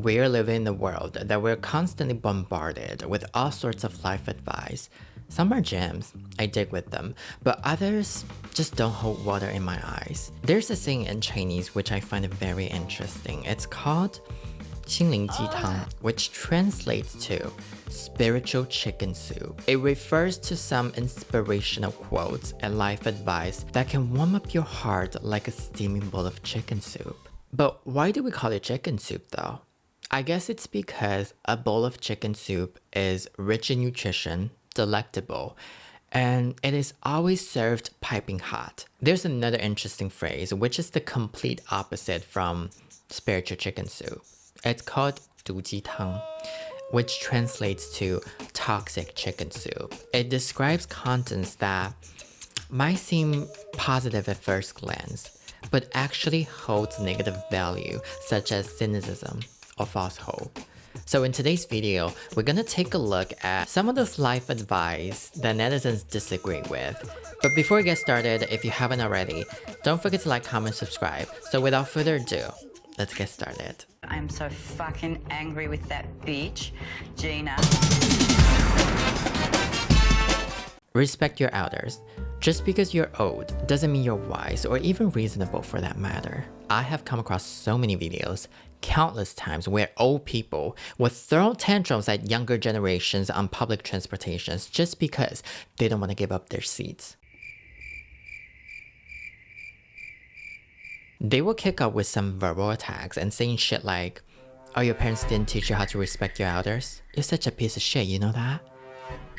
we're living in a world that we're constantly bombarded with all sorts of life advice. Some are gems, I dig with them, but others just don't hold water in my eyes. There's a saying in Chinese which I find very interesting. It's called 心灵鸡汤, which translates to spiritual chicken soup. It refers to some inspirational quotes and life advice that can warm up your heart like a steaming bowl of chicken soup. But why do we call it chicken soup though? I guess it's because a bowl of chicken soup is rich in nutrition, delectable, and it is always served piping hot. There's another interesting phrase, which is the complete opposite from spiritual chicken soup. It's called 毒鸡汤, which translates to toxic chicken soup. It describes contents that might seem positive at first glance, but actually holds negative value, such as cynicism or false hope. So in today's video, we're gonna take a look at some of this life advice that netizens disagree with. But before we get started, if you haven't already, don't forget to like, comment, subscribe. So without further ado, let's get started. I'm so fucking angry with that bitch, Gina. Respect your elders. Just because you're old doesn't mean you're wise or even reasonable for that matter. I have come across so many videos, countless times, where old people would throw tantrums at younger generations on public transportations just because they don't want to give up their seats. They will kick up with some verbal attacks and saying shit like, "Oh, your parents didn't teach you how to respect your elders? You're such a piece of shit, you know that?"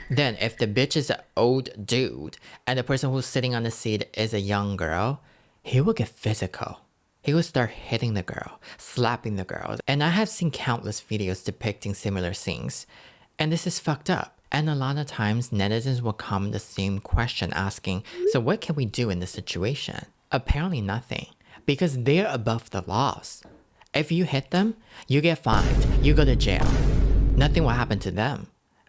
Then if the bitch is an old dude and the person who's sitting on the seat is a young girl, he will get physical. He will start hitting the girl, slapping the girl. And I have seen countless videos depicting similar scenes. And this is fucked up. And a lot of times netizens will comment the same question asking, so what can we do in this situation? Apparently nothing, because they're above the laws. If you hit them, you get fined, you go to jail. Nothing will happen to them,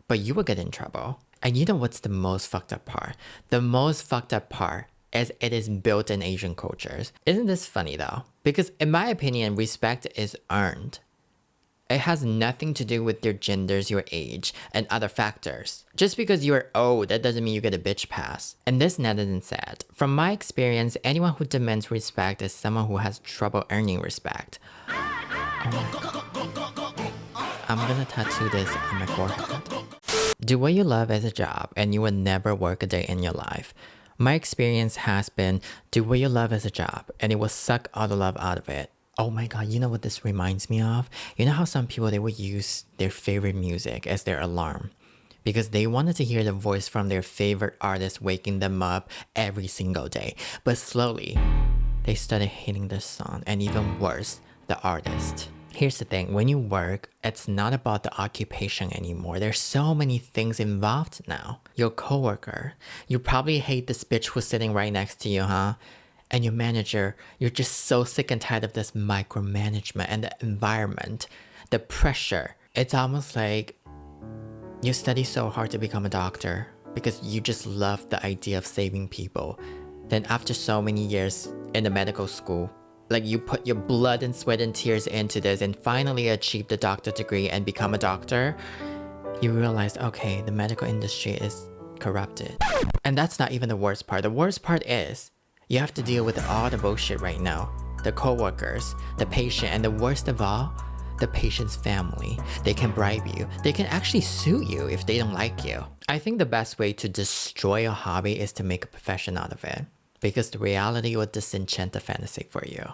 but you will get in trouble. And you know what's the most fucked up part? The most fucked up part is it is built in Asian cultures. Isn't this funny though? Because in my opinion, respect is earned. It has nothing to do with your genders, your age, and other factors. Just because you're old, that doesn't mean you get a bitch pass. And this netizen said, from my experience, anyone who demands respect is someone who has trouble earning respect. I'm gonna tattoo this on my forehead. Do what you love as a job and you will never work a day in your life. My experience has been, do what you love as a job and it will suck all the love out of it. Oh my god, you know what this reminds me of? You know how some people, they would use their favorite music as their alarm because they wanted to hear the voice from their favorite artist waking them up every single day. But slowly, they started hating the song and even worse, the artist. Here's the thing, when you work, it's not about the occupation anymore. There's so many things involved now. Your coworker, you probably hate this bitch who's sitting right next to you, huh? And your manager, you're just so sick and tired of this micromanagement and the environment, the pressure. It's almost like you study so hard to become a doctor because you just love the idea of saving people. Then after so many years in the medical school, like you put your blood and sweat and tears into this and finally achieve the doctor degree and become a doctor, you realize, okay, the medical industry is corrupted. And that's not even the worst part. The worst part is you have to deal with all the bullshit right now. The co-workers, the patient, and the worst of all, the patient's family. They can bribe you. They can actually sue you if they don't like you. I think the best way to destroy a hobby is to make a profession out of it, because the reality will disenchant the fantasy for you.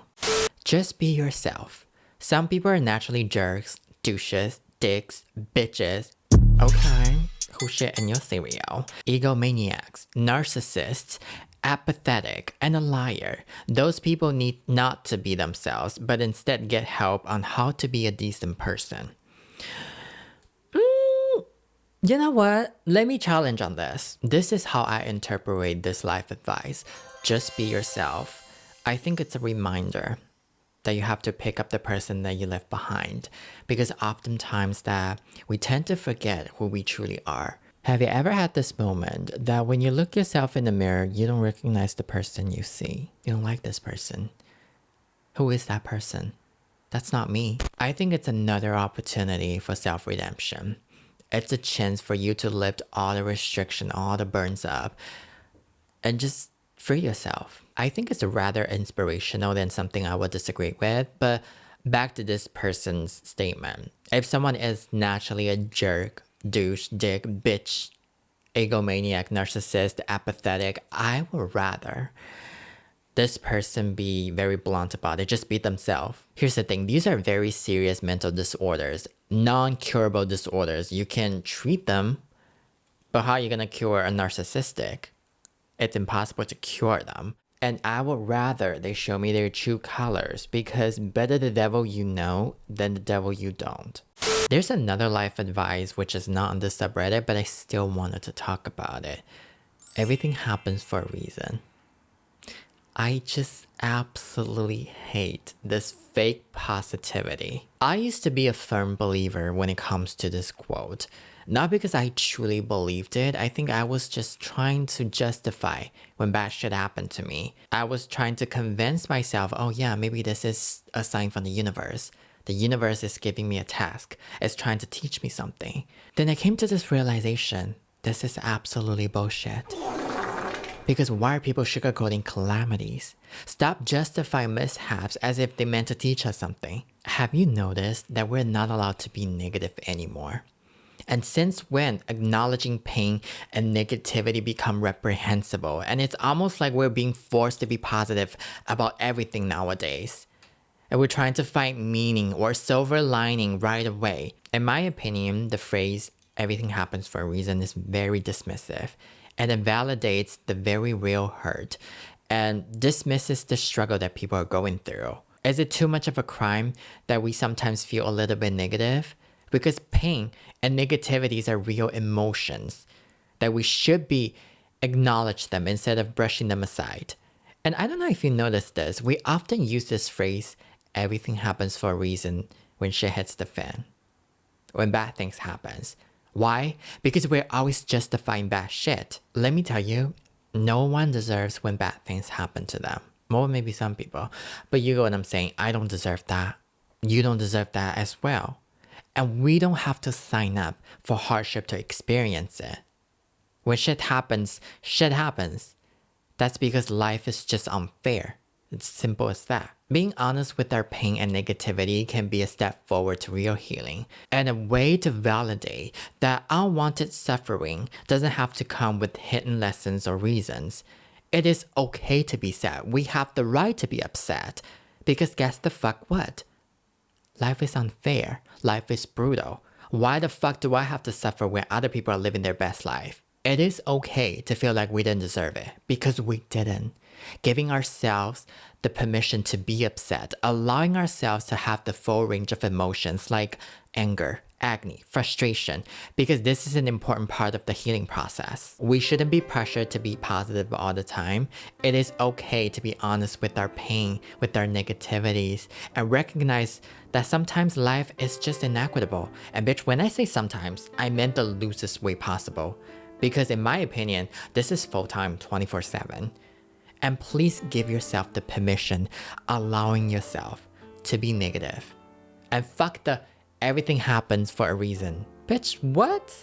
Just be yourself. Some people are naturally jerks, douches, dicks, bitches. Okay, who shit in your cereal? Egomaniacs, narcissists, apathetic, and a liar. Those people need not to be themselves, but instead get help on how to be a decent person. You know what? Let me challenge on this. This is how I interpret this life advice. Just be yourself. I think it's a reminder that you have to pick up the person that you left behind, because oftentimes that we tend to forget who we truly are. Have you ever had this moment that when you look yourself in the mirror, you don't recognize the person you see? You don't like this person. Who is that person? That's not me. I think it's another opportunity for self-redemption. It's a chance for you to lift all the restriction, all the burns up, and just free yourself. I think it's rather inspirational than something I would disagree with, but back to this person's statement. If someone is naturally a jerk, douche, dick, bitch, egomaniac, narcissist, apathetic, I would rather this person be very blunt about it, just be themselves. Here's the thing, these are very serious mental disorders, non-curable disorders. You can treat them, but how are you gonna cure a narcissistic? It's impossible to cure them. And I would rather they show me their true colors, because better the devil you know than the devil you don't. There's another life advice which is not on this subreddit, but I still wanted to talk about it. Everything happens for a reason. I just absolutely hate this fake positivity. I used to be a firm believer when it comes to this quote. Not because I truly believed it, I think I was just trying to justify when bad shit happened to me. I was trying to convince myself, oh yeah, maybe this is a sign from the universe. The universe is giving me a task. It's trying to teach me something. Then I came to this realization, this is absolutely bullshit. Because why are people sugarcoating calamities? Stop justifying mishaps as if they meant to teach us something. Have you noticed that we're not allowed to be negative anymore? And since when acknowledging pain and negativity become reprehensible? And it's almost like we're being forced to be positive about everything nowadays. And we're trying to find meaning or silver lining right away. In my opinion, the phrase, everything happens for a reason, is very dismissive. And it validates the very real hurt and dismisses the struggle that people are going through. Is it too much of a crime that we sometimes feel a little bit negative? Because pain and negativities are real emotions that we should be acknowledge them instead of brushing them aside. And I don't know if you noticed this, we often use this phrase, everything happens for a reason, when shit hits the fan, when bad things happens. Why? Because we're always justifying bad shit. Let me tell you, no one deserves when bad things happen to them. Well, maybe some people, but you know what I'm saying. I don't deserve that. You don't deserve that as well. And we don't have to sign up for hardship to experience it. When shit happens, shit happens. That's because life is just unfair. It's simple as that. Being honest with our pain and negativity can be a step forward to real healing, and a way to validate that unwanted suffering doesn't have to come with hidden lessons or reasons. It is okay to be sad. We have the right to be upset, because guess the fuck what? Life is unfair. Life is brutal. Why the fuck do I have to suffer when other people are living their best life? It is okay to feel like we didn't deserve it, because we didn't. Giving ourselves the permission to be upset, allowing ourselves to have the full range of emotions like anger, agony, frustration, because this is an important part of the healing process. We shouldn't be pressured to be positive all the time. It is okay to be honest with our pain, with our negativities, and recognize that sometimes life is just inequitable. And bitch, when I say sometimes, I meant the loosest way possible. Because in my opinion, this is full-time 24/7. And please give yourself the permission, allowing yourself to be negative. And fuck the everything happens for a reason. Bitch, what?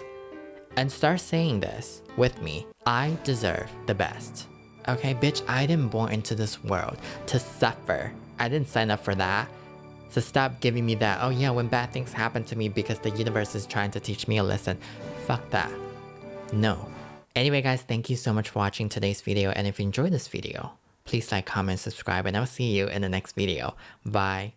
And start saying this with me. I deserve the best. Okay, bitch, I didn't born into this world to suffer. I didn't sign up for that. So stop giving me that, oh yeah, when bad things happen to me because the universe is trying to teach me a lesson. Fuck that. No. Anyway guys, thank you so much for watching today's video, and if you enjoyed this video, please like, comment, subscribe, and I'll see you in the next video. Bye.